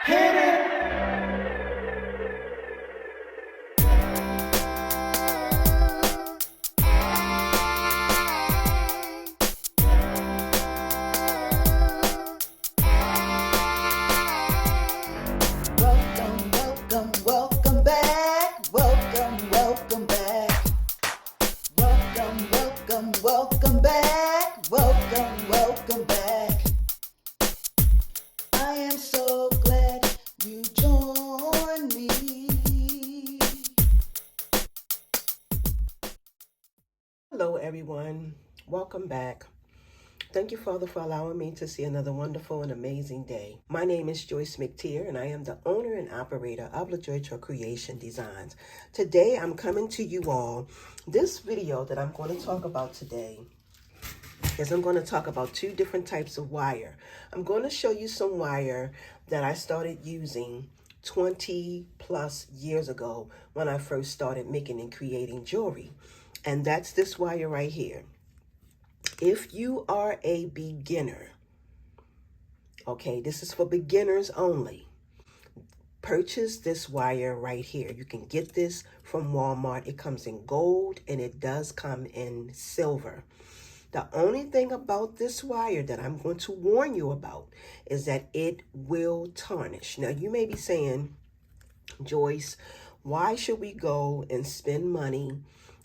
Hit it. Welcome, welcome, welcome back. Welcome, welcome back. Welcome, welcome, welcome back. Welcome, welcome back. I am so glad you joined me. Hello, everyone. Welcome back. Thank you, Father, for allowing me to see another wonderful and amazing day. My name is Joyce McTier, and I am the owner and operator of LaJoy Creation Designs. Today, I'm coming to you all. This video that I'm going to talk about today is I'm going to talk about two different types of wire. I'm going to show you some wire that I started using 20 plus years ago when I first started making and creating jewelry. And that's this wire right here. If you are a beginner, okay, this is for beginners only. Purchase this wire right here. You can get this from Walmart. It comes in gold and it does come in silver. The only thing about this wire that I'm going to warn you about is that it will tarnish. Now, you may be saying, Joyce, why should we go and spend money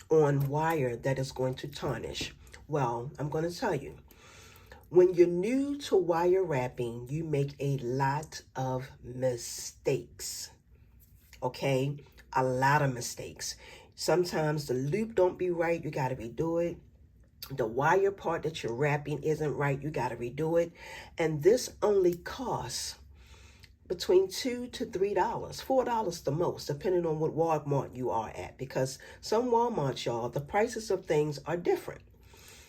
on wire that is going to tarnish? Well, I'm going to tell you. When you're new to wire wrapping, you make a lot of mistakes, okay? A lot of mistakes. Sometimes the loop don't be right, you got to redo it. The wire part that you're wrapping isn't right, you got to redo it. And this only costs between $2 to $3, $4 the most, depending on what Walmart you are at. Because some Walmarts, y'all, the prices of things are different.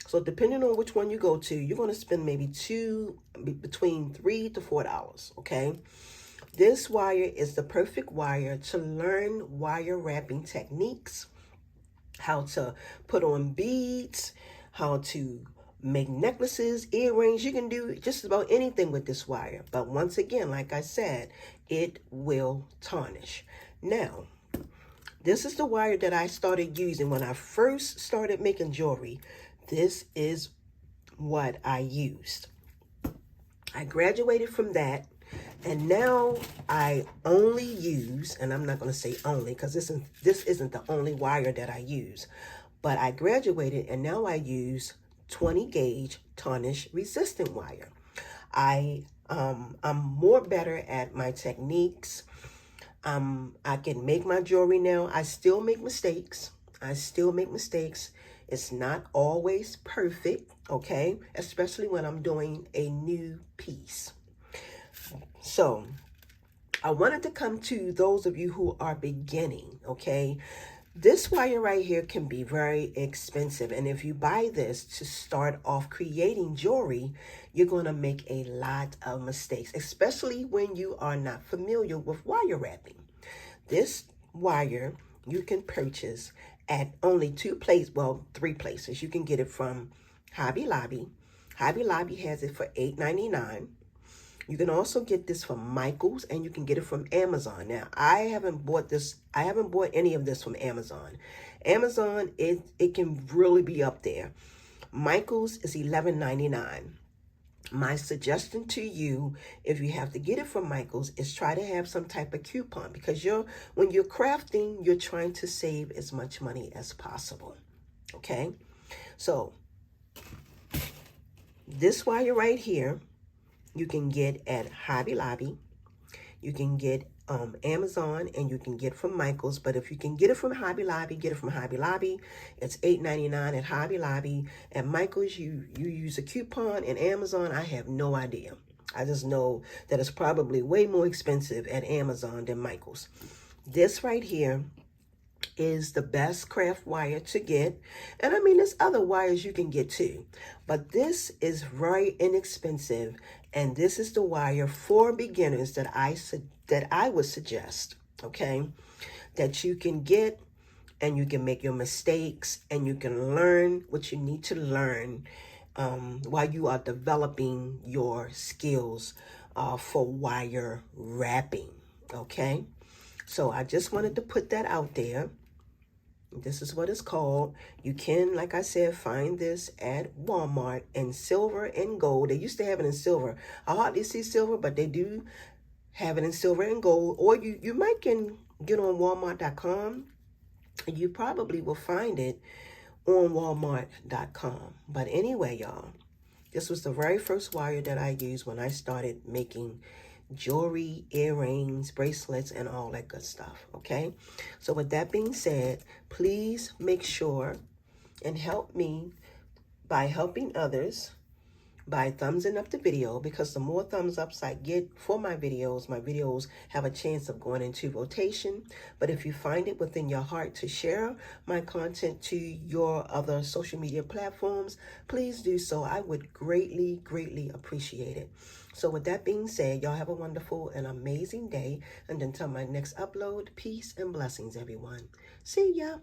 So depending on which one you go to, you're going to spend maybe between $3 to $4, okay? This wire is the perfect wire to learn wire wrapping techniques, how to put on beads, how to make necklaces, earrings. You can do just about anything with this wire. But once again, like I said, it will tarnish. Now, this is the wire that I started using when I first started making jewelry. This is what I used. I graduated from that, and now I only use, and I'm not going to say only because this isn't the only wire that I use, but I graduated and now I use 20 gauge tarnish resistant wire. I'm more better at my techniques. I can make my jewelry now. I still make mistakes. It's not always perfect, okay? Especially when I'm doing a new piece. So I wanted to come to those of you who are beginning, okay? This wire right here can be very expensive. And if you buy this to start off creating jewelry, you're going to make a lot of mistakes, especially when you are not familiar with wire wrapping. This wire you can purchase at only three places. You can get it from Hobby Lobby. Hobby Lobby has it for $8.99. You can also get this from Michaels, and you can get it from Amazon. Now, I haven't bought any of this from Amazon. Amazon, it can really be up there. Michaels is $11.99. My suggestion to you, if you have to get it from Michaels, is try to have some type of coupon, because when you're crafting, you're trying to save as much money as possible. Okay? So, this wire right here, you can get at Hobby Lobby. You can get Amazon, and you can get from Michaels. But if you can get it from Hobby Lobby, get it from Hobby Lobby. It's $8.99 at Hobby Lobby. At Michaels, you use a coupon. And Amazon, I have no idea. I just know that it's probably way more expensive at Amazon than Michaels. This right here is the best craft wire to get. And I mean, there's other wires you can get too. But this is very inexpensive. And this is the wire for beginners that I would suggest, okay, that you can get, and you can make your mistakes, and you can learn what you need to learn while you are developing your skills for wire wrapping. Okay, so I just wanted to put that out there. This is what it's called. You can, like I said, find this at Walmart in silver and gold. They used to have it in silver. I hardly see silver, but they do have it in silver and gold. Or you might can get on Walmart.com. You probably will find it on Walmart.com. But anyway, y'all, this was the very first wire that I used when I started making jewelry, earrings, bracelets, and all that good stuff. Okay, so with that being said, please make sure and help me by helping others by thumbsing up the video, because the more thumbs ups I get for my videos have a chance of going into rotation. But if you find it within your heart to share my content to your other social media platforms, please do so. I would greatly, greatly appreciate it. So with that being said, y'all have a wonderful and amazing day. And until my next upload, peace and blessings, everyone. See ya.